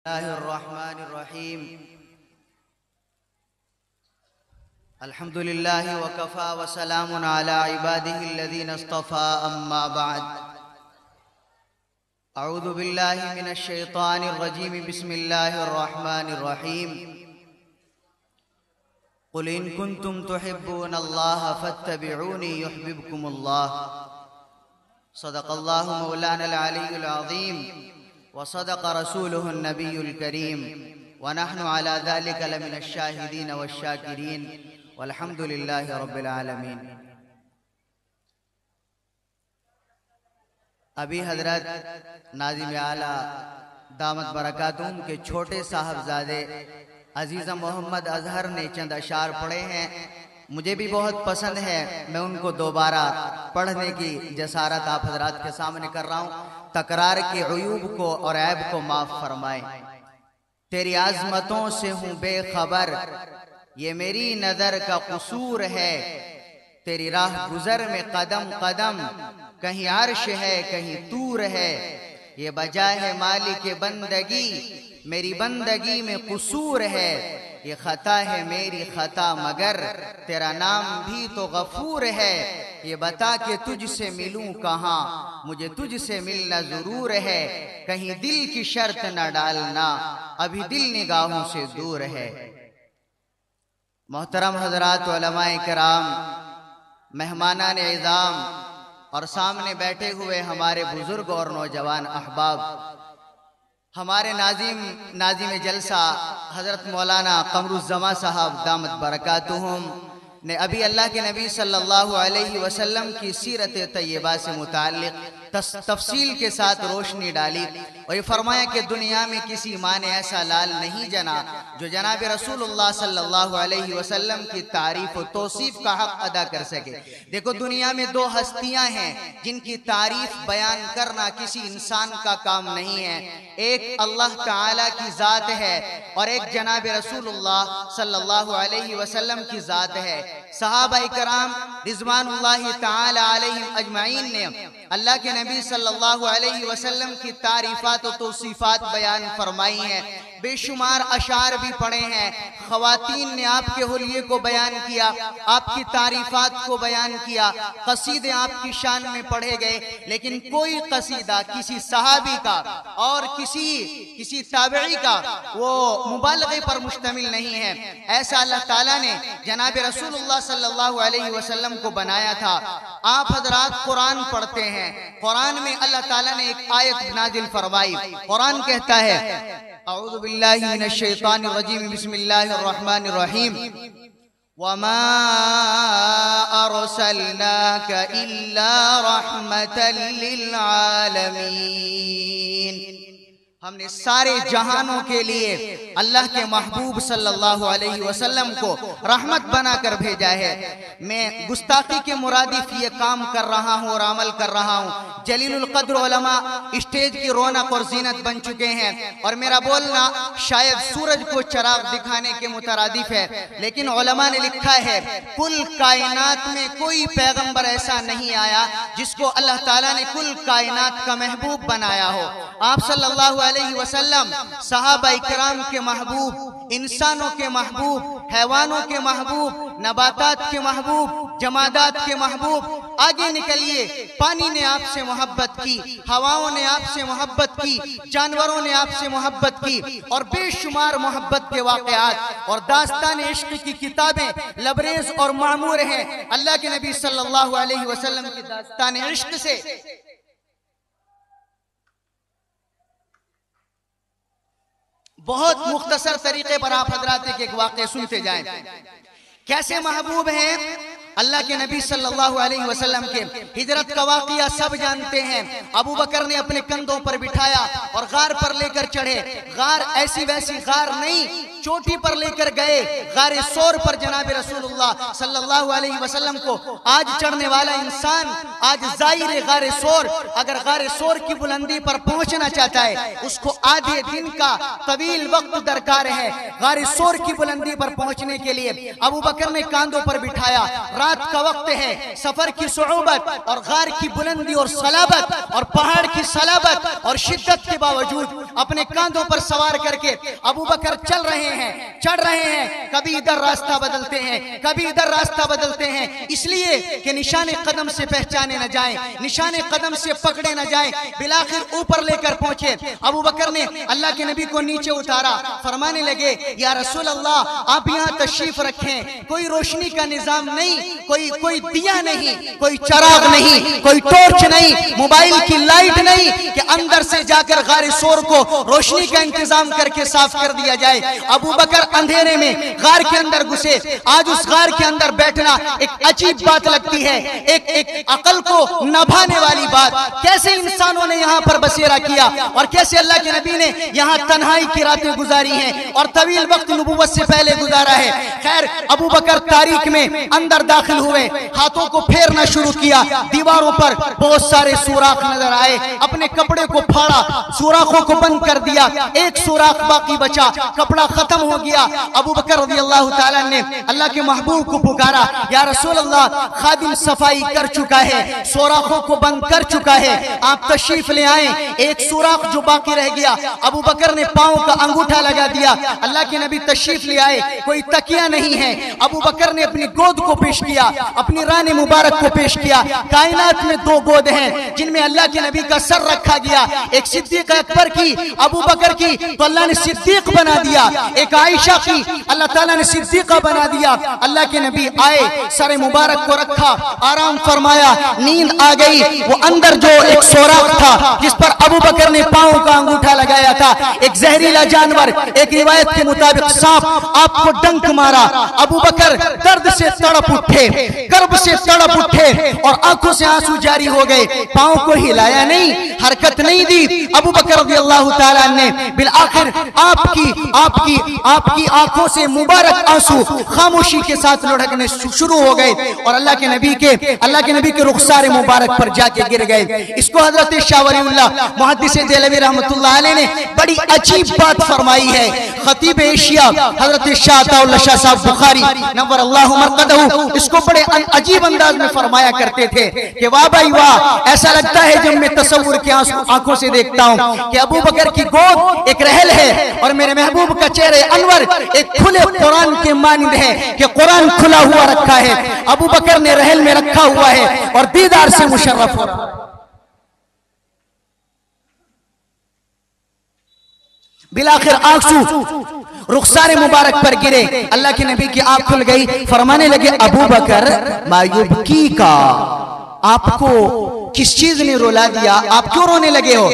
الله الرحمن الرحيم. الحمد لله وكفى وسلام على عباده الذين اصطفى أما بعد. أعوذ بالله من الشيطان الرجيم. بسم الله الرحمن الرحيم. قل إن كنتم تحبون الله فاتبعوني يحببكم الله. صدق الله مولانا العلي العظيم وصدق رسوله النبي الكريم ونحن على ذلك لمن الشاهدين والشاكرين والحمد لله رب العالمين. ابھی حضرت ناظم اعلیٰ دامت برکاتہم کے چھوٹے صاحبزادے عزیزہ محمد اظہر نے چند اشعار پڑھے ہیں. مجھے بھی بہت پسند ہے، میں ان کو دوبارہ پڑھنے کی جسارت آپ حضرات کے سامنے کر رہا ہوں. تکرار کے عیوب کو اور عیب کو معاف فرمائے. تیری عظمتوں سے ہوں بے خبر، یہ میری نظر کا قصور ہے. تیری راہ گزر میں قدم قدم، کہیں عرش ہے کہیں طور ہے. یہ بجا ہے مالک بندگی، میری بندگی میں قصور ہے. یہ خطا ہے میری خطا مگر تیرا نام بھی تو غفور ہے. یہ بتا کہ تجھ سے ملوں کہاں، مجھے تجھ سے ملنا ضرور ہے. کہیں دل کی شرط نہ ڈالنا، ابھی دل نگاہوں سے دور ہے. محترم حضرات، علماء کرام، مہمانان اعظام اور سامنے بیٹھے ہوئے ہمارے بزرگ اور نوجوان احباب، ہمارے ناظم جلسہ حضرت مولانا قمر الزمان صاحب دامت برکاتہم نے ابھی اللہ کے نبی صلی اللہ علیہ وسلم کی سیرت طیبہ سے متعلق تفصیل کے ساتھ روشنی ڈالی اور یہ فرمایا کہ دنیا میں کسی ماں نے ایسا لال نہیں جنا جو جناب رسول اللہ صلی اللہ علیہ وسلم کی تعریف و توصیف کا حق ادا کر سکے. دیکھو، دنیا میں دو ہستیاں ہیں جن کی تعریف بیان کرنا کسی انسان کا کام نہیں ہے. ایک اللہ تعالیٰ کی ذات ہے اور ایک جناب رسول اللہ صلی اللہ علیہ وسلم کی ذات ہے. صحابہ کرام رضوان اللہ تعالی علیہم اجمعین نے اللہ کے نبی صلی اللہ علیہ وسلم کی تعریفات و توصیفات بیان فرمائی ہیں. بے شمار اشعار بھی پڑھے ہیں. خواتین نے آپ کے حلیے کو بیان کیا، آپ کی تعریفات کو بیان کیا، قصیدے آپ کی شان میں پڑھے گئے. لیکن کوئی قصیدہ کسی صحابی کا اور کسی تابعی کا وہ مبالغے پر مشتمل نہیں ہے. ایسا اللہ تعالیٰ نے جناب رسول اللہ صلی اللہ علیہ وسلم کو بنایا تھا. آپ حضرات قرآن پڑھتے ہیں، قرآن میں اللہ تعالیٰ نے ایک آیت نازل فرمائی. قرآن کہتا ہے اعوذ باللہ من الشیطان الرجیم بسم اللہ الرحمن الرحیم وَمَا أَرْسَلْنَاكَ إِلَّا رَحْمَةً لِلْعَالَمِينَ. ہم نے سارے جہانوں کے لیے اللہ کے محبوب صلی اللہ علیہ وسلم کو رحمت بنا کر بھیجا ہے. میں گستاخی کے مرادف یہ کام کر رہا ہوں اور عمل کر رہا ہوں. جلیل القدر علماء اسٹیج کی رونق اور زینت بن چکے ہیں اور میرا بولنا شاید سورج کو چراغ دکھانے کے مترادف ہے، لیکن علماء نے لکھا ہے کل کائنات میں کوئی پیغمبر ایسا نہیں آیا جس کو اللہ تعالیٰ نے کل کائنات کا محبوب بنایا ہو. آپ صلی اللہ علیہ وسلم صحابہ اکرام کے محبوب، انسانوں کے محبوب، حیوانوں کے محبوب، نباتات کے محبوب، جمادات کے محبوب. آگے نکلیے، پانی نے آپ سے محبت کی، ہواؤں نے آپ سے محبت کی، جانوروں نے آپ سے محبت کی اور بے شمار محبت کے واقعات اور داستان عشق کی کتابیں لبریز اور معمور ہیں. اللہ کے نبی صلی اللہ علیہ وسلم کی داستان عشق سے بہت مختصر طریقے پر آپ حضرات ایک واقعہ سنتے جائیں. کیسے محبوب ہیں اللہ کے نبی صلی اللہ علیہ وسلم کے. ہجرت کا واقعہ سب جانتے ہیں. ابو بکر نے اپنے کندھوں پر بٹھایا اور غار پر لے کر چڑھے. غار ایسی ویسی غار نہیں، چوٹی پر لے کر گئے. غار سور پر جناب رسول اللہ صلی اللہ علیہ وسلم کو آج چڑھنے والا انسان، آج زائر غار سور اگر غار سور کی بلندی پر پہنچنا چاہتا ہے اس کو آدھے دن کا طویل وقت درکار ہے. غار سور کی بلندی پر پہنچنے کے لیے ابو بکر نے کاندھوں پر بٹھایا، رات کا وقت ہے، سفر کی صعوبت اور غار کی بلندی اور صلابت اور پہاڑ کی صلابت اور شدت کے باوجود اپنے کاندھوں پر سوار کر کے ابو بکر چل رہے ہیں، چڑھ رہے ہیں، کبھی ادھر راستہ بدلتے ہیں، کبھی ادھر راستہ بدلتے ہیں، اس لیے کہ نشان قدم سے پہچانے نہ جائیں، نشان قدم سے پکڑے نہ جائیں۔ بالآخر اوپر لے کر پہنچے، ابو بکر نے اللہ کے نبی کو نیچے اتارا، فرمانے لگے یا رسول اللہ آپ یہاں تشریف رکھیں، کوئی روشنی کا نظام نہیں، کوئی دیا نہیں، کوئی چراغ نہیں، کوئی ٹورچ نہیں، موبائل کی لائٹ نہیں کہ اندر سے جا کر غار سور کو روشنی کا انتظام کر کے صاف کر دیا جائے۔ ابو بکر اندھیرے میں غار کے اندر گھسے۔ آج اس غار کے اندر بیٹھنا ایک عجیب بات لگتی ہے، ایک عقل کو نبھانے والی بات۔ کیسے انسانوں نے یہاں پر بسیرا کیا اور کیسے اللہ کے نبی نے یہاں تنہائی کی راتیں گزاری ہیں اور طویل وقت نبوت سے پہلے گزارا ہے۔ خیر ابو بکر تاریک میں اندر داخل ہوئے، ہاتھوں کو پھیرنا شروع کیا، دیواروں پر بہت سارے سوراخ نظر آئے، اپنے کپڑے کو پھاڑا، سوراخوں کو بند کر دیا، ایک سوراخ باقی بچا، کپڑا ختم ہو گیا۔ ابو بکر رضی اللہ تعالیٰ نے اللہ کے محبوب کو پکارا، یا رسول اللہ خادم صفائی کر چکا ہے، سوراخوں کو بند کر چکا ہے، آپ تشریف لے آئیں۔ ایک سوراخ جو باقی رہ گیا، ابو بکر نے پاؤں کا انگوٹھا لگا دیا، اللہ کے نبی تشریف لے آئے، کوئی تکیہ نہیں ہے۔ ابو بکر نے اپنی گود کو پیش کیا، اپنی ران مبارک کو پیش کیا۔ کائنات میں دو گود ہیں جن میں اللہ کے نبی کا سر رکھا گیا، ایک صدیق اکبر کی، ابو بکر کی تو اللہ نے صدیق بنا دیا، ایک عائشہ کی اللہ تعالیٰ نے صدیقہ بنا دیا۔ اللہ کے نبی آئے، سر مبارک کو رکھا، آرام فرمایا، نیند آ گئی۔ وہ اندر جو ایک سوراخ تھا جس پر ابو بکر نے پاؤں کا انگوٹھا لگایا تھا، ایک زہریلا جانور، ایک روایت کے مطابق سانپ آپ کو ڈنک مارا۔ ابو بکر درد سے تڑپ اٹھے، کرب سے تڑپ اٹھے اور آنکھوں سے آنسو جاری ہو گئے۔ پاؤں کو ہلایا نہیں، حرکت نہیں دی۔ ابو بکر رضی اللہ تعالیٰ نے بالآخر آپ کی آنکھوں سے مبارک آنسو خاموشی کے ساتھ لڑکنے شروع ہو گئے اور اللہ کے نبی کے رخسار مبارک پر جا کے گر گئے۔ اس کو حضرت شاہ ولی اللہ محدث دہلوی رحمۃ اللہ علیہ نے بڑی عجیب بات فرمائی ہے۔ خطیب ایشیا حضرت شاہ عطا اللہ شاہ صاحب بخاری نور اللہ مرقدہ اس کو بڑے عجیب انداز میں فرمایا کرتے تھے کہ واہ بھائی واہ، ایسا لگتا ہے جب میں تصور کی آنکھوں سے دیکھتا ہوں کہ ابو بکر کی گود ایک رحل ہے اور میرے محبوب کا چہرہ انور ایک کھلے قرآن کے مانند ہے کہ قرآن کھلا ہوا رکھا ہے، ابو بکر نے رحل میں رکھا ہوا ہے اور دیدار سے مشرف ہو رہا ہے۔ بالآخر آنسو رخسار مبارک پر گرے، اللہ کے نبی کی آنکھ کھل گئی، فرمانے لگے ابو بکر ما یبکی کا، آپ کو کس چیز نے رلا دیا، آپ کیوں رونے لگے ہو؟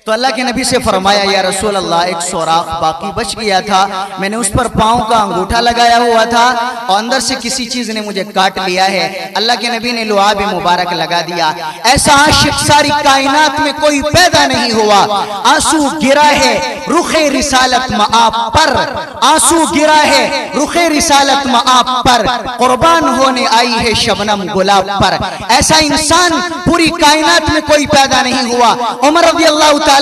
تو اللہ کے نبی سے فرمایا یا رسول اللہ ایک سوراخ باقی بچ گیا تھا، میں نے اس پر پاؤں کا انگوٹھا لگایا ہوا تھا اور اندر سے کسی چیز نے مجھے کاٹ لیا ہے۔ اللہ کے نبی نے لعاب مبارک لگا دیا۔ ایسا عاشق ساری کائنات میں کوئی پیدا نہیں ہوا۔ آنسو گرا ہے رخ رسالت مآب پر، آنسو گرا ہے رخ رسالت مآب پر، قربان ہونے آئی ہے شبنم گلاب پر۔ ایسا انسان پوری کائنات میں کوئی پیدا نہیں ہوا۔ عمر رضی اللہ تعالیٰ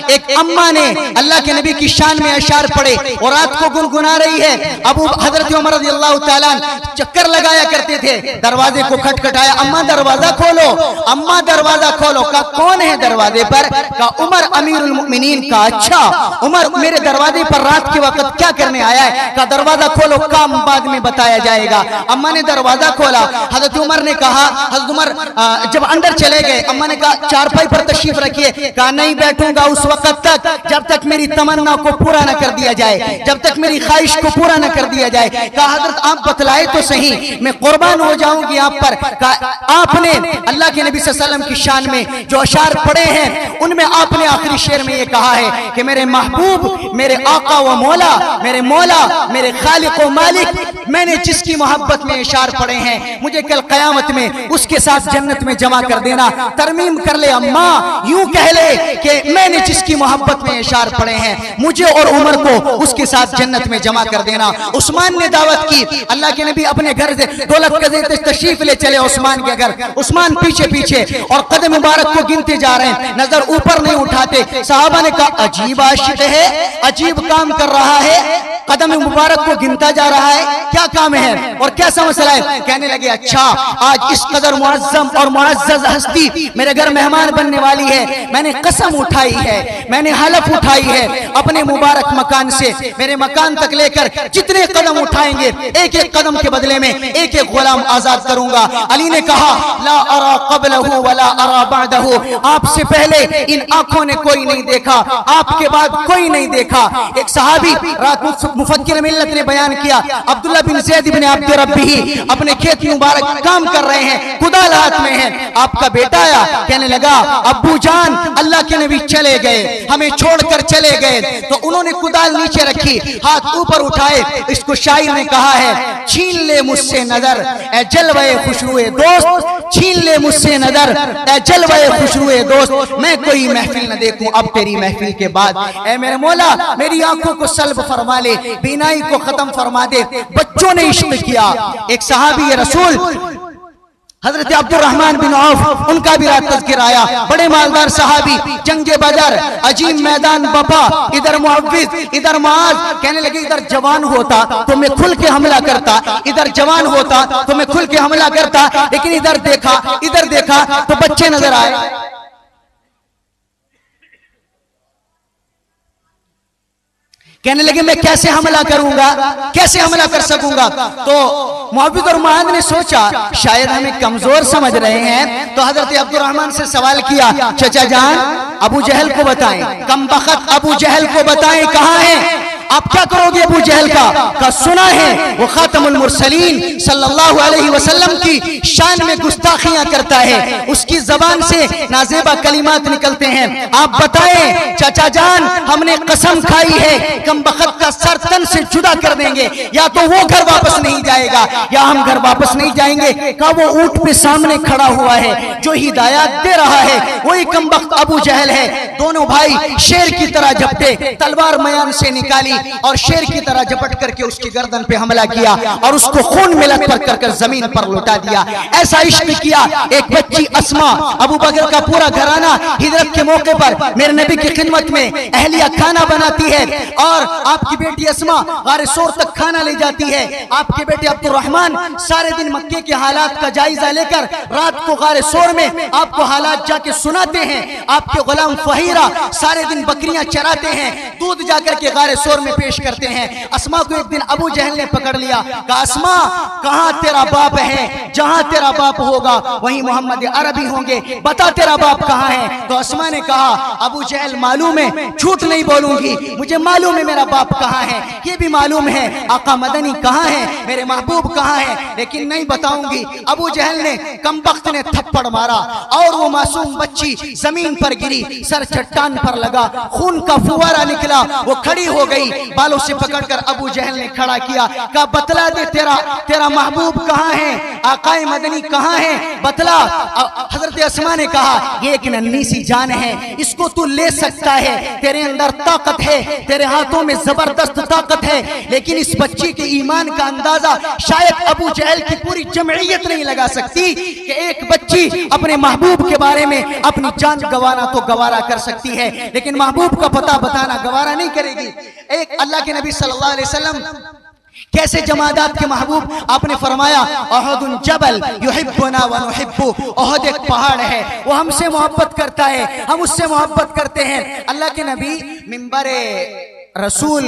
ایک اماں نے اللہ کے نبی کی شان میں اشعار پڑھے اور رات کو گنگنا رہی ہے۔ حضرت عمر رضی اللہ تعالیٰ چکر لگایا کرتے تھے، دروازے کو کھٹکھٹایا، اماں دروازہ کھولو، اماں دروازہ کھولو۔ کہا کون ہے دروازے پر؟ کہا عمر امیر المؤمنین۔ کہا اچھا عمر میرے دروازے پر رات کے وقت کیا کرنے آیا ہے؟ کہا دروازہ کھولو، کام بعد میں بتایا جائے گا۔ اماں نے دروازہ کھولا، حضرت عمر نے کہا، حضرت عمر جب اندر چلے گئے، اماں نے کہا چارپائی پر تشریف رکھیے۔ کہا نہیں بیٹھوں گا اس وقت تک جب تک میری تمنا کو پورا نہ کر دیا جائے، جب تک میری خواہش کو پورا نہ کر دیا جائے۔ کہا حضرت آپ بتلائے تو صحیح، میں قربان ہو جاؤں گی آپ پر۔ کہا آپ نے اللہ کے نبی صلی اللہ علیہ وسلم کی شان میں جو اشعار پڑھے ہیں ان میں آپ نے آخری شعر میں یہ کہا ہے کہ میرے محبوب، میرے آقا و مولا، میرے مولا، میرے خالق و مالک، میں نے جس کی محبت میں اشعار پڑھے ہیں مجھے کل قیامت میں اس کے ساتھ جنت میں جمع کر دینا۔ ترمیم کر لے اماں، یوں کہہ لے کہ میں نے جس کی محبت میں اشعار پڑھے ہیں مجھے اور عمر کو اس کے ساتھ جنت میں جمع کر دینا۔ عثمان نے دعوت کی، اللہ کے نبی اپنے گھر سے دولت قضیت تشریف لے چلے عثمان کے گھر، عثمان پیچھے پیچھے اور قدم مبارک کو گنتے جا رہے ہیں، نظر اوپر نہیں اٹھاتے۔ صحابہ نے کہا عجیب عاشق ہے، عجیب کام کر رہا ہے۔ قدم مبارک کو گنتا جا رہا ہے، کیا کام ہے اور کیسا مسئلہ ہے؟ کہنے لگے اچھا آج اس قدر معظم اور معزز ہستی میرے گھر مہمان بننے والی ہے، میں نے قسم اٹھائی ہے، میں نے حلف اٹھائی ہے اپنے مبارک مکان سے میرے مکان تک لے کر جتنے قدم اٹھائیں گے ایک ایک قدم کے بدلے میں ایک ایک غلام آزاد کروں گا۔ علی نے کہا لا ارا قبلہ ولا ارا بعدہ، آپ سے پہلے ان آنکھوں نے کوئی نہیں دیکھا، آپ کے بعد کوئی نہیں دیکھا۔ ایک صحابی رات مفکر ملت نے بیان کیا، عبداللہ بن زید بن عبد ربی اپنے کھیت مبارک کام کر رہے ہیں، کدال ہاتھ میں ہے، آپ کا بیٹا آیا کہنے لگا ابو جان اللہ کے نبی چلے گئے، ہمیں چھوڑ کر چلے گئے۔ تو انہوں نے کدال نیچے رکھی، ہاتھ اوپر اٹھائے، اس کو شاعر نے کہا ہے چھین لے مجھ سے نظر اے جلوے خوشروئے دوست، چھین لے مجھ سے نظر اے جلوے خوشروئے دوست، میں کوئی محفل نہ دیکھوں اب تیری محفل کے بعد۔ اے میرے مولا میری آنکھوں کو سلب فرما لے، بینائی کو ختم فرما دے۔ بچوں نے عشق کیا۔ ایک صحابی رسول حضرت عبد الرحمن بن عوف، ان کا بھی رات تذکر آیا، بڑے مالدار صحابی، جنگ بدر، عجیب میدان بپا، ادھر معوذ ادھر معاذ، کہنے لگے ادھر جوان ہوتا تو میں کھل کے حملہ کرتا، ادھر جوان ہوتا تو میں کھل کے حملہ کرتا، لیکن ادھر دیکھا تو بچے نظر آئے۔ کہنے لگے میں کیسے حملہ کروں گا، کیسے حملہ کر سکوں گا؟ تو معوذ اور معاذ نے سوچا شاید ہمیں کمزور سمجھ رہے ہیں، تو حضرت عبد الرحمن سے سوال کیا چچا جان ابو جہل کو بتائیں، کم بخت ابو جہل کو بتائیں کہاں ہیں؟ آپ کیا کرو گے ابو جہل کا سنا ہے وہ خاتم المرسلین صلی اللہ علیہ وسلم کی شان میں گستاخیاں کرتا ہے، اس کی زبان سے نازیبہ کلمات نکلتے ہیں۔ آپ بتائیں چچا جان ہم نے قسم کھائی ہے کم بخت کا سر تن سے جدا کر دیں گے، یا تو وہ گھر واپس نہیں جائے گا یا ہم گھر واپس نہیں جائیں گے۔ کہا وہ اونٹ پہ سامنے کھڑا ہوا ہے جو ہدایات دے رہا ہے وہی کم بخت ابو جہل ہے۔ دونوں بھائی شیر کی طرح جھپٹے، تلوار میان سے نکالی اور شیر کی طرح جھپٹ کر کے اس کی گردن پہ حملہ کیا اور اس کو خون میں لت کر کر زمین پر لٹا دیا۔ ایسا عشق کیا۔ ایک بچی اسما، ابو بکر کا پورا گھرانہ ہجرت کے موقع پر میرے نبی کی خدمت میں اہلیہ کھانا بناتی ہے اور آپ کی بیٹی اسما غار سور تک کھانا لے جاتی ہے۔ آپ کے بیٹے عبد الرحمن سارے دن مکے کے حالات کا جائزہ لے کر رات کو غار سور میں آپ کو حالات جا کے سناتے ہیں۔ آپ کے غلام فہیرہ سارے دن بکریاں چراتے ہیں، دودھ جا کر کے غار سور میں پیش کرتے ہیں۔ اسما کو ایک دن ابو جہل نے پکڑ لیا، کہا اسما کہاں تیرا باپ ہے؟ جہاں تیرا باپ ہوگا وہیں محمد عربی ہوں گے، بتا تیرا باپ کہاں ہے؟ تو اسما نے کہا ابو جہل معلوم ہے جھوٹ نہیں بولوں گی، مجھے معلوم ہے میرا باپ کہاں ہے، یہ بھی معلوم ہے آقا مدنی کہاں ہے، میرے محبوب کہاں ہے، لیکن نہیں بتاؤں گی۔ ابو جہل نے کمبخت نے تھپڑ مارا اور وہ معصوم بچی زمین پر گری، سر چٹان پر لگا، خون کا فوارہ نکلا، وہ کھڑی ہو گئی، بالوں سے پکڑ کر ابو جہل نے کھڑا کیا، کہا بتلا دے تیرا محبوب کہاں ہے، آقا مدنی کہاں ہے، بتلا۔ حضرت اسما نے کہا یہ ایک ننھی سی جان ہے، اس کو تو لے سکتا ہے، تیرے اندر طاقت ہے، تیرے ہاتھوں میں زبردست طاقت ہے، لیکن اس بچی کے ایمان کا اندازہ شاید ابو جہل کی پوری جمعیت نہیں لگا سکتی کہ ایک بچی اپنے محبوب کے بارے میں اپنی جان گوارا تو گوارا کر سکتی ہے لیکن محبوب کا پتہ بتانا گوارا نہیں کرے گی۔ ایک اللہ کے نبی صلی اللہ علیہ وسلم کیسے جمادات کے محبوب، آپ نے فرمایا احد جبل یحبنا ونحب، احد ایک پہاڑ ہے وہ ہم سے محبت کرتا ہے، ہم اس سے محبت کرتے ہیں۔ اللہ کے نبی منبر رسول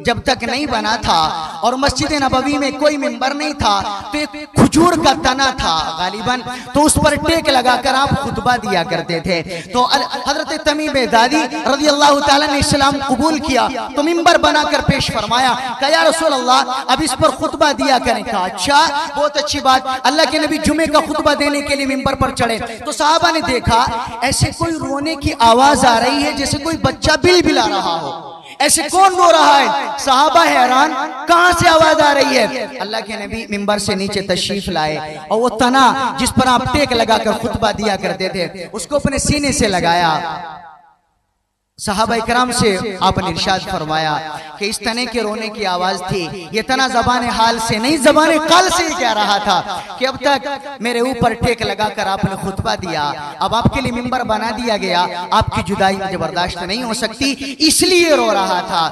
جب تک نہیں بنا تھا اور مسجد نبوی میں کوئی منبر نہیں تھا تو ایک کھجور کا تنا تھا غالباً، تو اس پر ٹیک لگا کر آپ خطبہ دیا کرتے تھے۔ تو حضرت تمیم دادی رضی اللہ تعالیٰ نے اسلام قبول کیا تو منبر بنا کر پیش فرمایا کہ یا رسول اللہ اب اس پر خطبہ دیا کریں۔ کہا اچھا بہت اچھی بات۔ اللہ کے نبی جمعے کا خطبہ دینے کے لیے منبر پر چڑھے تو صحابہ نے دیکھا ایسے کوئی رونے کی آواز آ رہی ہے جیسے کوئی بچہ بل بلا رہا ہو، ایسے کون رو رہا ہے؟ صحابہ حیران کہاں سے آواز آ رہی ہے؟ اللہ کے نبی منبر سے نیچے تشریف لائے اور وہ تنا جس پر آپ ٹیک لگا کر خطبہ دیا کرتے تھے اس کو اپنے سینے سے لگایا۔ صحابہ اکرام سے آپ نے ارشاد فرمایا کہ اس تنے کے رونے کی آواز تھی، یہ تنا زبان حال سے نہیں زبان قال سے ہی کہہ رہا تھا کہ اب تک میرے اوپر ٹیک لگا کر آپ نے خطبہ دیا، اب آپ کے لیے منبر بنا دیا گیا، آپ کی جدائی مجھے برداشت نہیں ہو سکتی، اس لیے رو رہا تھا۔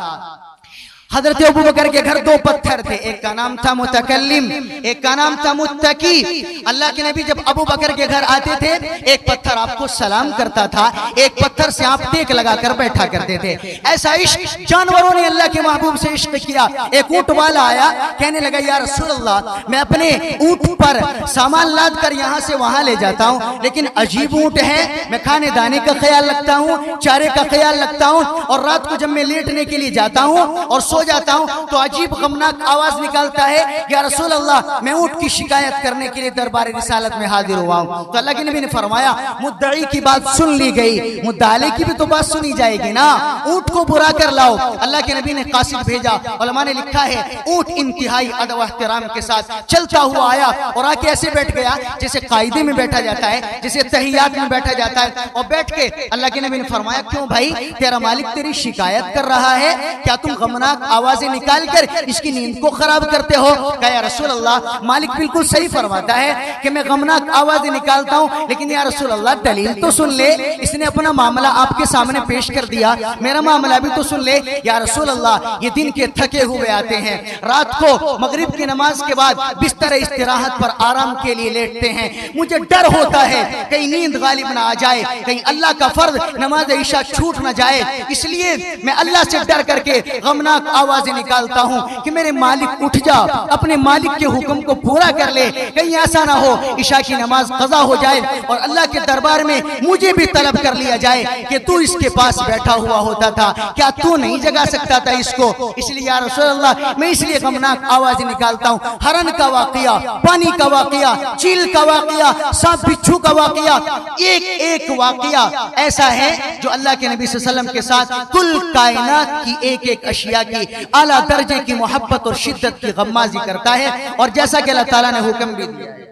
حضرت ابو بکر کے گھر 2 پتھر تھے، ایک کا نام تھا متکلم، ایک کا نام تھا متقی۔ اللہ کے نبی جب ابو بکر کے گھر آتے تھے، ایک پتھر آپ کو سلام کرتا تھا، ایک پتھر سے آپ ٹیک لگا کر بیٹھا کرتے تھے۔ ایسا عشق جانوروں نے اللہ کے محبوب سے عشق کیا۔ ایک اونٹ والا آیا، کہنے لگا یا رسول اللہ میں اپنے اونٹ پر سامان لاد کر یہاں سے وہاں لے جاتا ہوں، لیکن عجیب اونٹ ہے، میں کھانے دانے کا خیال رکھتا ہوں، چارے کا خیال رکھتا ہوں، اور رات کو جب میں لیٹنے کے لیے جاتا ہوں اور سو جاتا ہوں تو عجیب غمناک آواز نکالتا ہے، یا رسول اللہ میں اونٹ کی شکایت کرنے کے لیے دربار رسالت میں حاضر ہوا ہوں۔ تو اللہ کے نبی نے فرمایا مدعی کی بات سن لی گئی، مدعی کی بھی تو بات سنی جائے گی نا، اونٹ کو برا کر لاؤ۔ اللہ کے نبی نے قاصد بھیجا، علماء نے لکھا ہے اونٹ انتہائی ادب و احترام کے ساتھ چلتا ہوا آیا اور آ کے ایسے بیٹھ گیا جیسے قاعدے میں بیٹھا جاتا ہے، جیسے تحیات میں بیٹھا جاتا ہے، اور بیٹھ کے اللہ کے نبی نے فرمایا کیوں بھائی تیرا مالک تیری شکایت کر رہا ہے، کیا تم غمناک آوازیں نکال کر اس کی نیند کو خراب کرتے ہو؟ کہا یا رسول اللہ مالک بالکل صحیح فرماتا ہے کہ میں غمناک آوازیں نکالتا ہوں، لیکن یا رسول اللہ دلیل تو سن لے، اس نے اپنا معاملہ آپ کے سامنے پیش کر دیا، میرا معاملہ بھی تو سن لے۔ یا رسول اللہ یہ دن کے تھکے ہوئے آتے ہیں، رات کو مغرب کی نماز کے بعد بستر استراحت پر آرام کے لیے لیٹتے ہیں، مجھے ڈر ہوتا ہے کہیں نیند غالب نہ آ جائے، کہیں اللہ کا فرض نماز عشاء چھوٹ نہ جائے، اس لیے میں اللہ سے ڈر کر کے غمناک آوازیں نکالتا ہوں کہ میرے مالک اٹھ جا، اپنے مالک کے حکم کو پورا کر لے، کہیں ایسا نہ ہو عشاء کی نماز قضا ہو جائے اور اللہ کے دربار میں مجھے بھی طلب کر لیا جائے کہ تو اس کے پاس بیٹھا ہوا ہوتا تھا، کیا تو نہیں جگا سکتا تھا اس کو؟ اس لیے یا رسول اللہ میں اس لیے غمناک آوازیں نکالتا ہوں۔ ہرن کا واقعہ، پانی کا واقعہ، چیل کا واقعہ، سانپ بچھو کا واقعہ، ایک ایک واقعہ ایسا ہے جو اللہ کے نبی صلی اللہ علیہ وسلم کے ساتھ کل کائنات کی ایک ایک اشیاء کی اعلیٰ درجے کی محبت اور شدت کی غمازی کرتا ہے، اور جیسا کہ اللہ تعالیٰ نے حکم بھی دیا ہے۔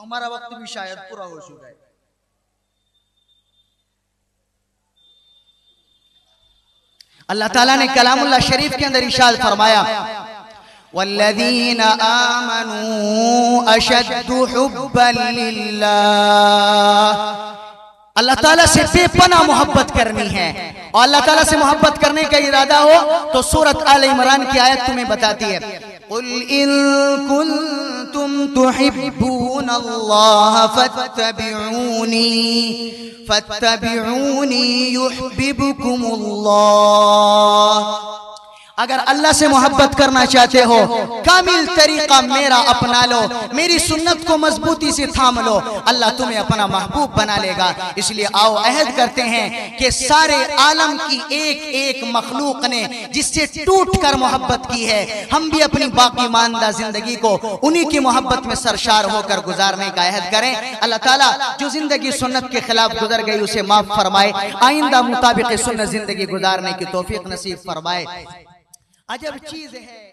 ہمارا وقت بھی شاید پورا ہو چکا ہے۔ اللہ تعالیٰ نے کلام اللہ شریف کے اندر ارشاد فرمایا وَالَّذِينَ آمَنُوا أَشَدُّ حُبًّا لِلَّهِ، اللہ تعالیٰ سے بے پناہ محبت کرنی ہے، اور اللہ تعالیٰ سے محبت کرنے کا ارادہ ہو تو سورۃ آل عمران کی آیت تمہیں بتاتی ہے قُلْ إِن كُنتُمْ تُحِبُّونَ اللَّهَ فَاتَّبِعُونِي يُحْبِبْكُمُ اللَّهُ۔ اگر اللہ سے محبت کرنا چاہتے ہو کامل طریقہ میرا اپنا لو، میری سنت کو مضبوطی سے تھام لو، اللہ تمہیں اپنا محبوب بنا لے گا۔ اس لیے آؤ عہد کرتے ہیں کہ سارے عالم کی ایک ایک مخلوق نے جس سے ٹوٹ کر محبت کی ہے، ہم بھی اپنی باقی ماندہ زندگی کو انہی کی محبت میں سرشار ہو کر گزارنے کا عہد کریں۔ اللہ تعالیٰ جو زندگی سنت کے خلاف گزر گئی اسے معاف فرمائے، آئندہ مطابق سنت زندگی گزارنے کی توفیق نصیب فرمائے۔ عجب چیز ہے۔